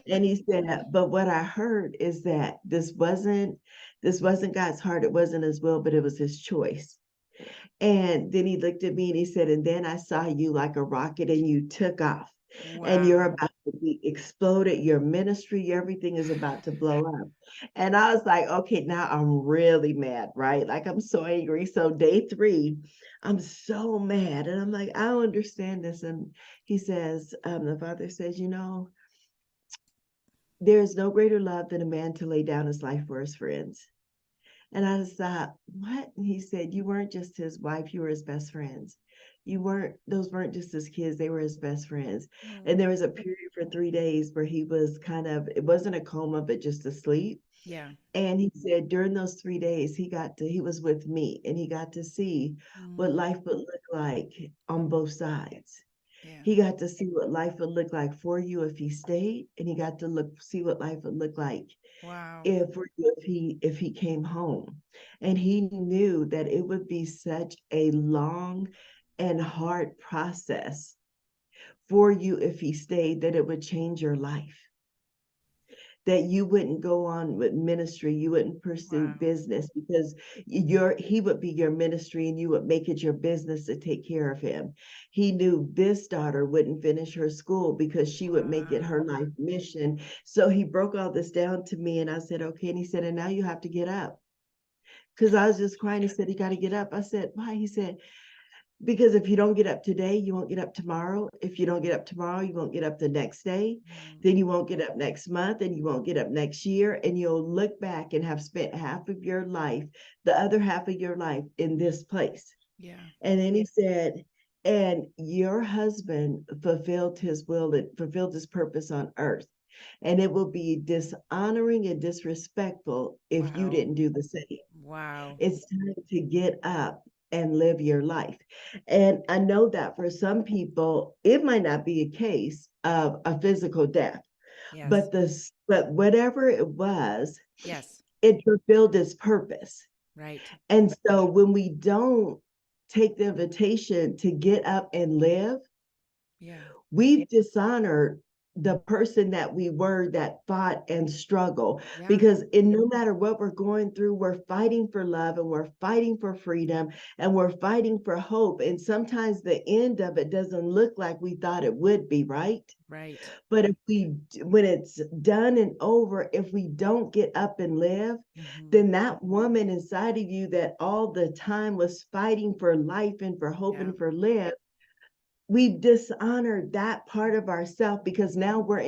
And he said, but what I heard is that this wasn't God's heart, it wasn't his will, but it was his choice. And then he looked at me and he said, and then I saw you like a rocket and you took off and you're Wow. about to be exploded. Your ministry, everything is about to blow up. And I was like, okay, now I'm really mad, right? Like I'm so angry. So day 3, I'm so mad. And I'm like, I don't understand this. And he says, the father says, there is no greater love than a man to lay down his life for his friends. And I just thought, what? And he said, you weren't just his wife, you were his best friends. Those weren't just his kids, they were his best friends. And Oh. there was a period for 3 days where he was it wasn't a coma, but just asleep. Yeah. And he said during those 3 days, he was with me and he got to see what Mm. life would look like on both sides. Yeah. He got to see what life would look like for you if he stayed, and he got to see what life would look like Wow. if he came home. And he knew that it would be such a long and hard process for you if he stayed, that it would change your life, that you wouldn't go on with ministry, you wouldn't pursue Wow. business, because he would be your ministry and you would make it your business to take care of him. He knew this daughter wouldn't finish her school because she would make it her Wow. life mission. So he broke all this down to me and I said, okay. And he said, and now you have to get up. Because I was just crying. He said, he got to get up. I said, why? He said, because if you don't get up today, you won't get up tomorrow. If you don't get up tomorrow, you won't get up the next day. Mm. Then you won't get up next month, and you won't get up next year. And you'll look back and have spent half of your life, the other half of your life, in this place. Yeah. And then he said, and your husband fulfilled his will and fulfilled his purpose on earth. And it will be dishonoring and disrespectful if you Wow. didn't do the same. Wow. It's time to get up and live your life. And I know that for some people, it might not be a case of a physical death, Yes. but whatever it was, Yes. it fulfilled its purpose. Right. And so when we don't take the invitation to get up and live, Yeah. we've dishonored the person that we were, that fought and struggled, Yeah. because in no matter what we're going through, we're fighting for love and we're fighting for freedom and we're fighting for hope. And sometimes the end of it doesn't look like we thought it would be, right? Right. But when it's done and over, if we don't get up and live, Hmm. then that woman inside of you that all the time was fighting for life and for hope Yeah. and for live, we've dishonored that part of ourselves, because now we're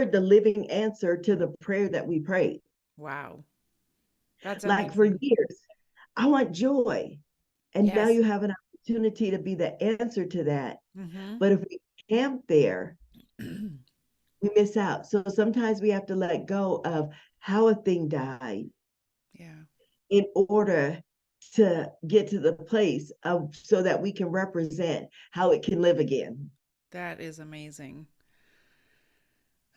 the living answer to the prayer that we prayed. Wow. That's Like for amazing. years, I want joy. And now Yes. you have an opportunity to be the answer to that. Hmm. But if we camp there, we miss out. So sometimes we have to let go of how a thing died Yeah. in order to get to the place of so that we can represent how it can live again. That is amazing.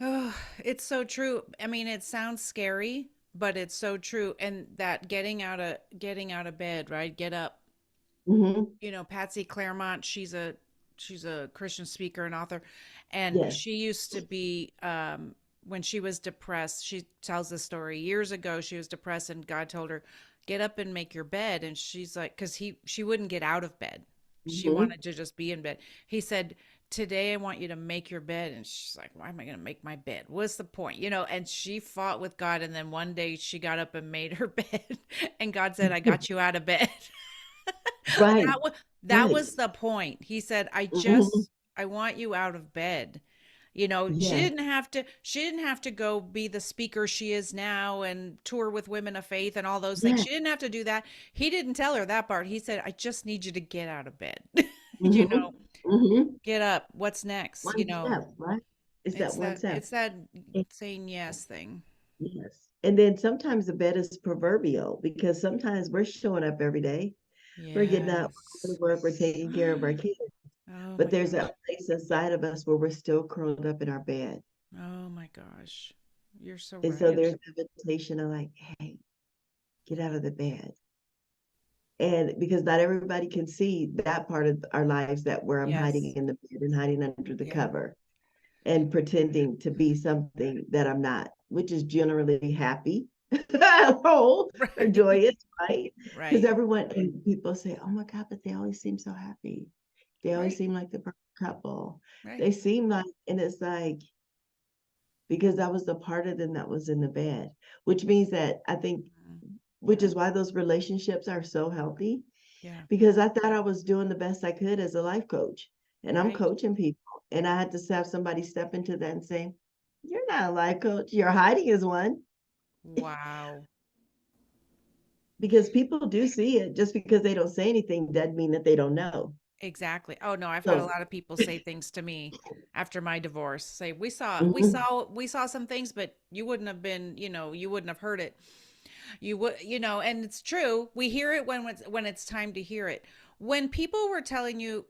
Oh, it's so true. I mean, it sounds scary, but it's so true. And that getting out of bed, right? Get up. Hmm. Patsy Claremont, she's a Christian speaker and author, and Yes. she used to be when she was depressed. She tells the story years ago. She was depressed, and God told her, "Get up and make your bed." And she's like, because she wouldn't get out of bed. She Hmm. wanted to just be in bed. He said, "Today I want you to make your bed." And she's like, "Why am I going to make my bed? What's the point?" And she fought with God, and then one day she got up and made her bed, and God said, "I got you out of bed." Right. That was Right. the point. He said, Hmm. I want you out of bed." She Yes. didn't have to go be the speaker she is now and tour with women of faith and all those things. Yes. She didn't have to do that. He didn't tell her that part. He said, "I just need you to get out of bed." you Hmm. know, Hmm. get up. What's next? One step, right? It's that It's one that step. it's that saying yes thing. Yes. And then sometimes the bed is proverbial because sometimes we're showing up every day. We're getting up, we're going Yes. to work, we're taking care of our kids. Oh But my there's gosh. that place inside of us where we're still curled up in our bed. Oh my gosh. You're so And so right. there's an invitation of like, hey, get out of the bed. And because not everybody can see that part of our lives that where I'm hiding Yes. in the bed and hiding under the Yeah. cover and pretending to be something that I'm not, which is generally happy, whole, or Right. joyous, right? Because Right. everyone and people say, "Oh my God," but they always seem so happy. They always Right. seem like the perfect couple. Right. They seem like, and it's like because that was the part of them that was in the bed, which means that I think, Mm. which is why those relationships are so healthy Yeah. because I thought I was doing the best I could as a life coach. And I'm Right. coaching people. And I had to have somebody step into that and say, "You're not a life coach. You're hiding as one." Wow. Because people do see it. Just because they don't say anything doesn't mean that they don't know. Exactly. Oh no, I've had a So, lot of people say things to me after my divorce. Say, "We saw we mhm. saw we saw some things, but you wouldn't have been, you wouldn't have heard it. And it's true. We hear it when it's time to hear it. When people were telling you,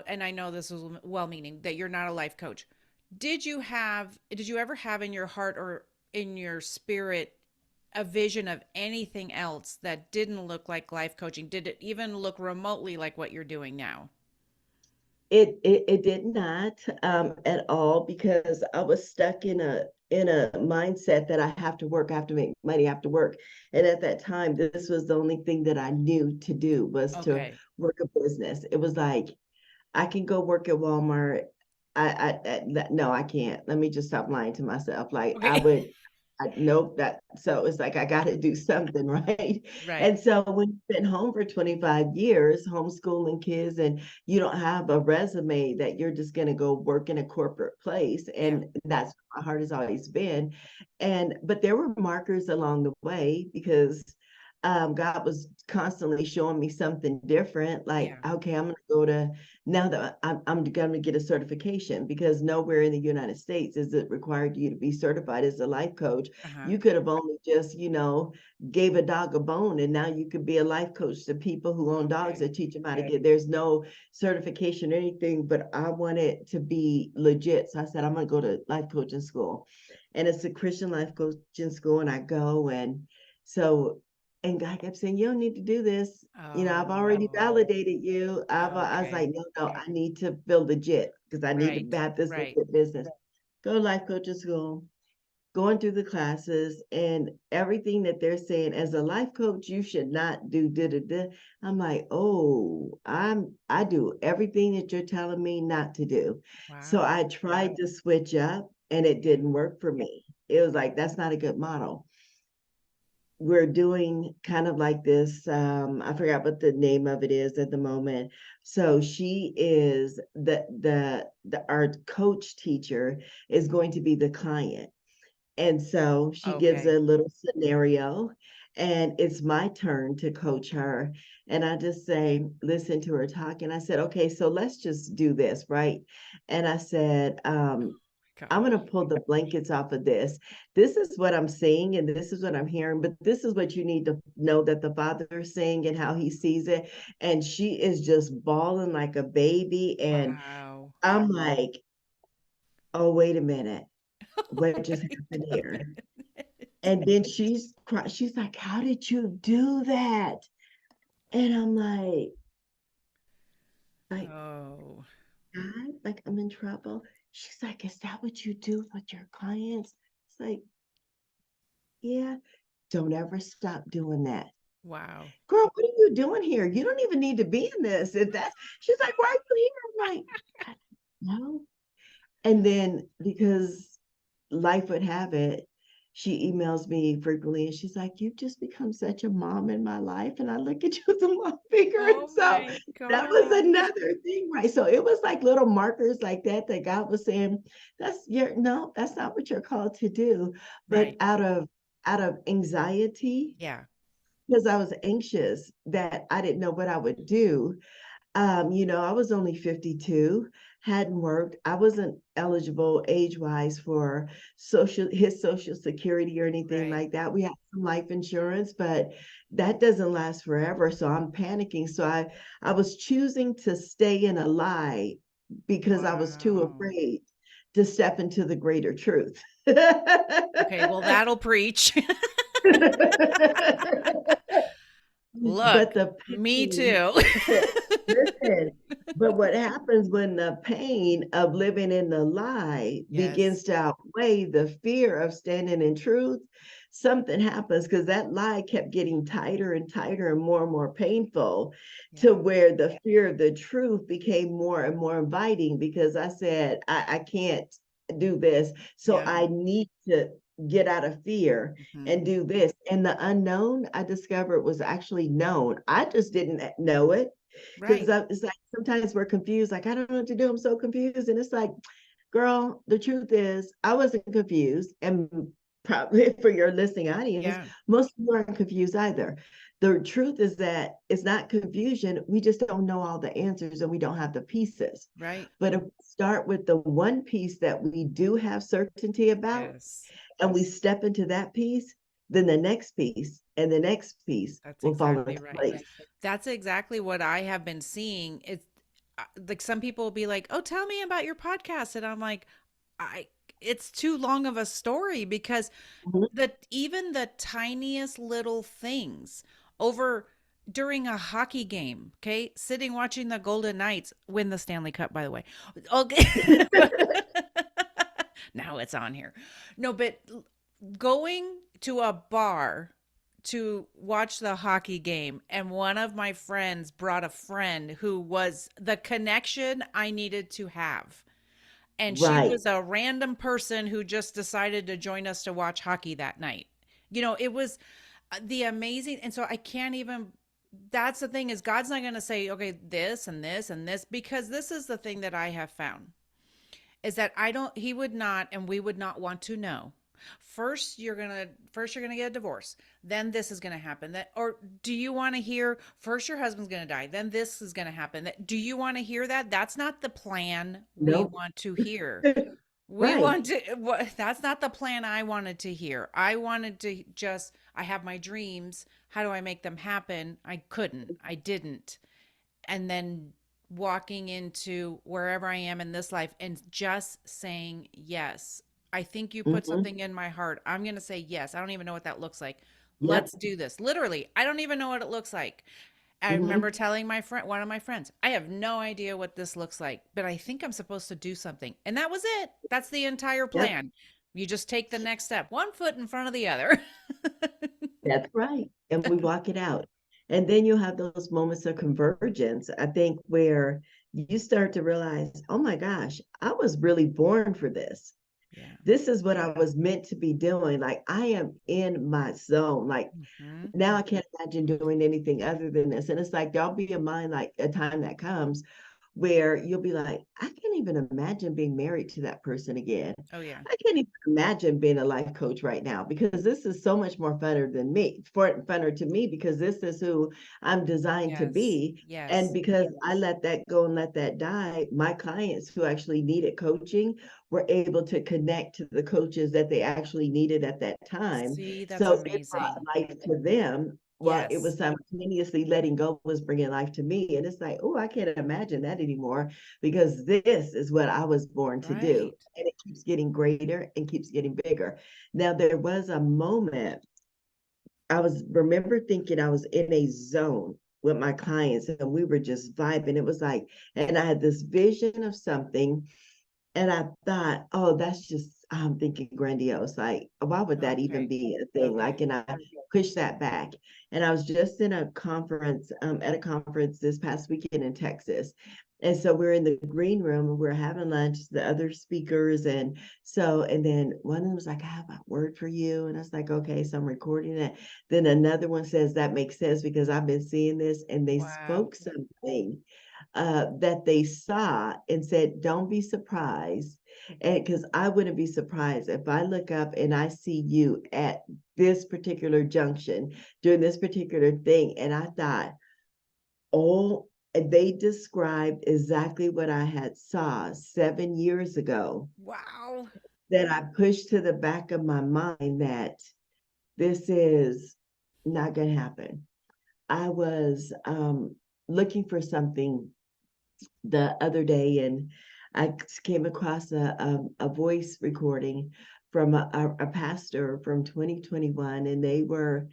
and I know this was well-meaning, that you're not a life coach. Did you ever have in your heart or in your spirit a vision of anything else that didn't look like life coaching? Did it even look remotely like what you're doing now? It did not at all because I was stuck in a mindset that I have to work, I have to make money, I have to work. And at that time, this was the only thing that I knew to do was to Okay. work a business. It was like I can go work at Walmart. No, I can't. Let me just stop lying to myself. Like I Okay. would, nope. That so it's like I got to do something, right? Right. And so when you've been home for 25 years, homeschooling kids, and you don't have a resume that you're just going to go work in a corporate place, Yeah. and that's what my heart has always been. And but there were markers along the way because God was constantly showing me something different. Like, Yeah. okay, I'm going to go to now that I'm going to get a certification because nowhere in the United States is it required you to be certified as a life coach. Uh-huh. You could have only just, gave a dog a bone and now you could be a life coach to people who own dogs Okay. that teach them how to get, there's no certification or anything, but I want it to be legit. So I said, I'm going to go to life coaching school and it's a Christian life coaching school. And I go and so and God kept saying, "You don't need to do this. I've already Oh, validated you." I was okay. like, no, I need to feel legit because I need Right. to have this Right. legit business. Go to life coaching school, going through the classes, and everything that they're saying as a life coach, you should not do da da da. I'm like, oh, I do everything that you're telling me not to do. So Wow. I tried to switch up, and it Yeah. didn't work for me. It was like that's not a good model. We're doing kind of like this. I forgot what the name of it is at the moment. So she is the our coach teacher is going to be the client. And so she gives Okay. a little scenario and it's my turn to coach her. And I just say, listen to her talk. And I said, okay, so let's just do this, right? And I said, I'm Gosh. going to pull the blankets off of this. This is what I'm seeing and this is what I'm hearing, but this is what you need to know that the Father is saying and how he sees it. And she is just bawling like a baby. And Wow. I'm like, oh, wait a minute. Oh What just my happened here? goodness. And then she's like, how did you do that? And I'm like, Oh, God, like I'm in trouble. She's like, is that what you do with your clients? It's like, yeah, don't ever stop doing that. wow. Girl, what are you doing here? You don't even need to be in this. And that's she's like, why are you here? I'm like, I don't know. And then because life would have it, she emails me frequently and she's like, you've just become such a mom in my life. And I look at you as a mom figure. And Oh so my that was gosh. another thing, right? So it was like little markers like that that God was saying, that's not what you're called to do. But Right. out of anxiety, Yeah. because I was anxious that I didn't know what I would do. I was only 52, hadn't worked. I wasn't eligible age-wise for his social security or anything Right. like that. We had some life insurance, but that doesn't last forever. So I'm panicking. So I was choosing to stay in a lie because I was too Wow. afraid to step into the greater truth. Okay, well, that'll preach. But Look, the me pain, too. listen, but what happens when the pain of living in the lie Yes. begins to outweigh the fear of standing in truth? Something happens because that lie kept getting tighter and tighter and more painful to Yeah. where the fear of the truth became more and more inviting because I said, I can't do this. So Yeah. I need to get out of fear Hmm. and do this. And the unknown I discovered was actually known. I just didn't know it because Right. it's like sometimes we're confused, like, I don't know what to do. I'm so confused. And it's like, girl, the truth is, I wasn't confused. And probably for your listening audience, Yeah. most of you aren't confused either. The truth is that it's not confusion. We just don't know all the answers and we don't have the pieces. Right. But if we start with the one piece that we do have certainty about, Yes. and we step into that piece, then the next piece and the next piece That's will fall exactly into right. place. That's exactly what I have been seeing. It's like some people will be like, "Oh, tell me about your podcast." And I'm like, I it's too long of a story because Mhm. even the tiniest little things over during a hockey game, okay? Sitting watching the Golden Knights win the Stanley Cup, by the way. Okay. Now it's on here. No, but going to a bar to watch the hockey game, and one of my friends brought a friend who was the connection I needed to have, and she Right. was a random person who just decided to join us to watch hockey that night. It was the amazing, and so I can't even, that's the thing, is God's not going to say, okay, this and this and this, because this is the thing that I have found is that I don't he would not, and we would not want to know. First you're gonna get a divorce. Then this is gonna happen. That, or do you want to hear first your husband's gonna die, then this is gonna happen? Do you want to hear that? That's not the plan we No. want to hear. We Right. want to that's not the plan I wanted to hear. I wanted to just, I have my dreams. How do I make them happen? I couldn't. I didn't. And then walking into wherever I am in this life and just saying yes. I think you put Hmm. something in my heart. I'm going to say yes. I don't even know what that looks like. Yep. Let's do this. Literally, I don't even know what it looks like. I remember Hmm. telling one of my friends, I have no idea what this looks like, but I think I'm supposed to do something. And that was it. That's the entire Yep. plan. You just take the next step, one foot in front of the other. That's right. And we walk it out. And then you'll have those moments of convergence, I think, where you start to realize, oh my gosh, I was really born for this. Yeah. This is what I was meant to be doing. Like I am in my zone. Like Hmm. now I can't imagine doing anything other than this. And it's like there'll be a mind like a time that comes where you'll be like, I can't even imagine being married to that person again. Oh, yeah. I can't even imagine being a life coach right now because this is so much more funner than me, funner to me because this is who I'm designed to Yes. be. And Yes. because I let that go and let that die, my clients who actually needed coaching were able to connect to the coaches that they actually needed at that time. See, that's So it brought amazing. life to them while it Yes. was simultaneously letting go was bringing life to me. And it's like, oh, I can't imagine that anymore because this is what I was born to do. Right. And it keeps getting greater and keeps getting bigger. Now, there was a moment I was remember thinking I was in a zone with my clients and we were just vibing. It was like, and I had this vision of something and I thought, oh, that's just, I'm thinking grandiose. Like, why would that even Okay. be a thing? Like, Okay. and I pushed that back. And I was just in a conference, at a conference this past weekend in Texas. And so we're in the green room and we're having lunch, the other speakers. And so, and then one of them was like, I have a word for you. And I was like, okay, so I'm recording it. Then another one says, that makes sense because I've been seeing this. And they Wow. spoke something that they saw and said, don't be surprised. And because I wouldn't be surprised if I look up and I see you at this particular junction doing this particular thing. And I thought, oh, they described exactly what I had saw 7 years ago Wow. that I pushed to the back of my mind that this is not going to happen. I was looking for something the other day, and I came across a voice recording from a pastor from 2021, and they were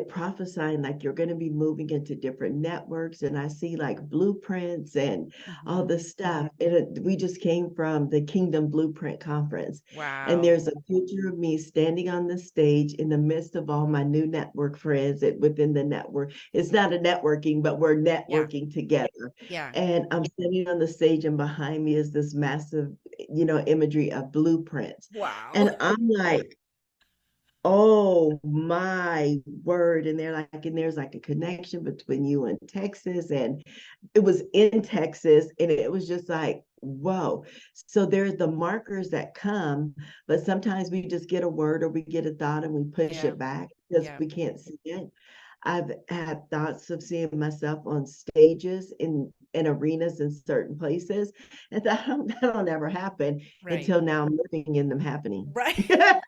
prophesying like you're going to be moving into different networks, and I see like blueprints and all Hmm. this stuff. We just came from the Kingdom Blueprint Conference, and Wow. there's a picture of me standing on the stage in the midst of all my new network friends within the network. It's not a networking, but we're Yeah. networking together. Yeah. And I'm standing on the stage, and behind me is this massive, imagery of blueprints, Wow. and I'm like, oh my word. And there's like a connection between you and Texas. And it was in Texas. And it was just like, whoa. So there's the markers that come, but sometimes we just get a word or we get a thought and we push Yeah. it back because Yeah. we can't see it. I've had thoughts of seeing myself on stages in arenas in certain places. And that'll never happen Right. until now I'm living in them happening. Right.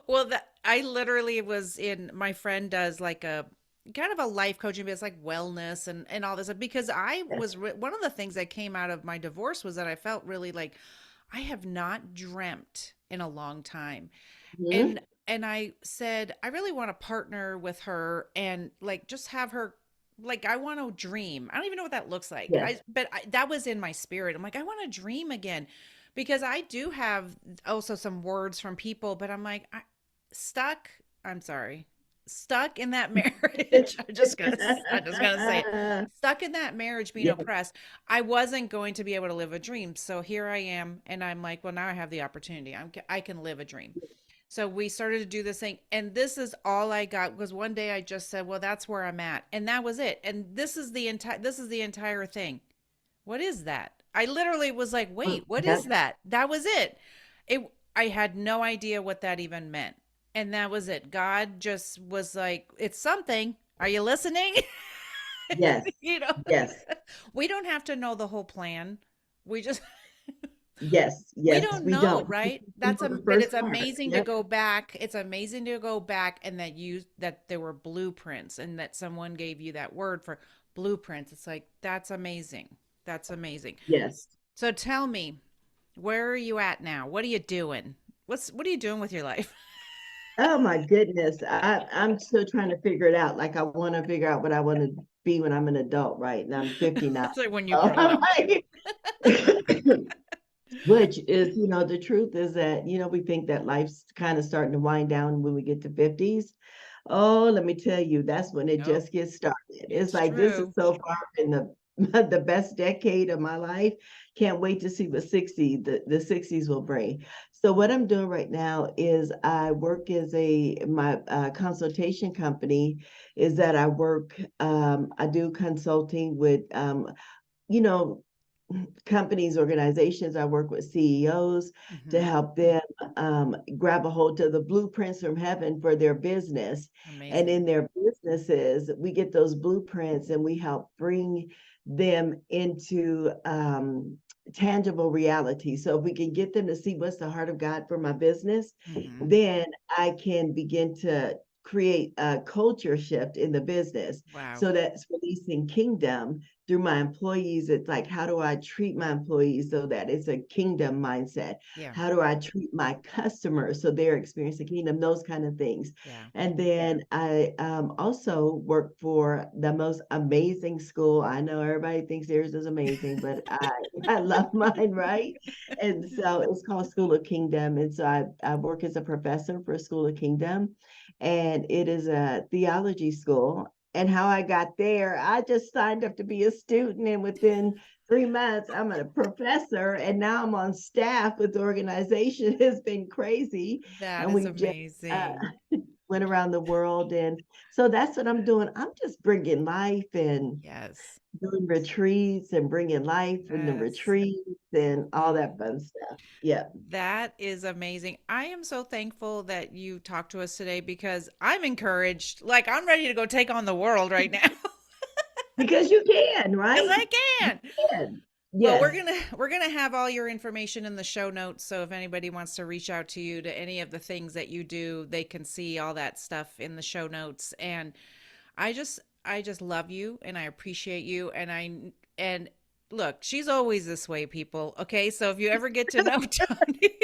Well, I literally was in, my friend does like a kind of a life coaching, but it's like wellness and all this because I was one of the things that came out of my divorce was that I felt really like I have not dreamt in a long time. Mhm. And I said I really want to partner with her and like just have her, like I want to dream. I don't even know what that looks like. Yes. That was in my spirit. I'm like I want to dream again because I do have also some words from people, but I'm like stuck. I'm sorry. Stuck in that marriage. I'm just gonna say it. Stuck in that marriage being Yes. oppressed. I wasn't going to be able to live a dream. So here I am and I'm like, well now I have the opportunity. I can live a dream. So we started to do this thing, and this is all I got because one day I just said, "Well, that's where I'm at," and that was it. And this is the entire thing. What is that? I literally was like, "Wait, what is Yep. that?" That was it. I had no idea what that even meant, and that was it. God just was like, "It's something. Are you listening?" Yes. you know, Yes. we don't have to know the whole plan. We just Yes. we Yes. don't We know, don't. right? We know the But it's first part. amazing to Yep. go back. It's amazing to go back and that there were blueprints and that someone gave you that word for blueprints. It's like that's amazing. That's amazing. Yes. So tell me, where are you at now? What are you doing? What are you doing with your life? Oh my goodness. I'm still trying to figure it out. Like I want to figure out what I want to be when I'm an adult, right? And I'm 59. It's like when you So grow I'm up. like, which is, the truth is that, we think that life's kind of starting to wind down when we get to 50s. Oh, let me tell you, that's when it Nope, just gets started. It's it's like this is true. so far in the the best decade of my life. Can't wait to see what the 60s will bring. So what I'm doing right now is I work as my consultation company is that I do consulting with you know companies, organizations. I work with CEOs to Hmm. help them grab a hold of the blueprints from heaven for their business. And Amazing. in their businesses, we get those blueprints and we help bring them into tangible reality. So if we can get them to see what's the heart of God for my business, Mm-hmm. then I can begin to create a culture shift in the business. Wow. So that's releasing kingdom through my employees. It's like, how do I treat my employees so that it's a kingdom mindset? Yeah. How do I treat my customers so they're experiencing kingdom? Those kind of things. Yeah. And then I also work for the most amazing school. I know everybody thinks theirs is amazing, but I love mine, right? And so it's called School of Kingdom. And so I work as a professor for School of Kingdom, and it is a theology school. And how I got there, I just signed up to be a student, and within 3 months, I'm a professor, and now I'm on staff with the organization. It's been crazy, That and is we've just uh, amazing. went around the world, and so that's what I'm doing. I'm just bringing life and Yes. doing retreats and bringing life in the Yes. retreats and all that Mm. fun stuff. Yeah, That is amazing. I am so thankful that you talked to us today because I'm encouraged. Like I'm ready to go take on the world right now because you can, because right? I You can. can. Well, Yes. we're gonna have all your information in the show notes. So if anybody wants to reach out to you to any of the things that you do, they can see all that stuff in the show notes. And I just love you and I appreciate you and look, she's always this way, people. Okay, so if you ever get to know Tony,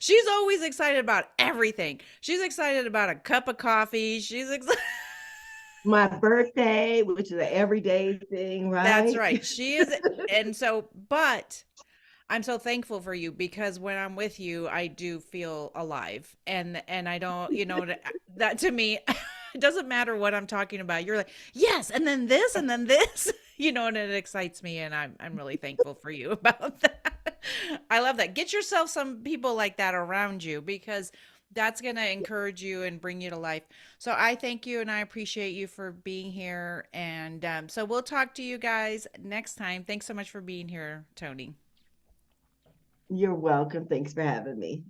she's always excited about everything. She's excited about a cup of coffee. She's excited. My birthday, which is an everyday thing, That's right? right. She is, and so, but I'm so thankful for you because when I'm with you, I do feel alive, and I don't, that to me, it doesn't matter what I'm talking about. You're like, yes, and then this, and it excites me, and I'm really thankful for you about that. I love that. Get yourself some people like that around you because that's going to encourage you and bring you to life. So I thank you and I appreciate you for being here. And so we'll talk to you guys next time. Thanks so much for being here, Tony. You're welcome. Thanks for having me.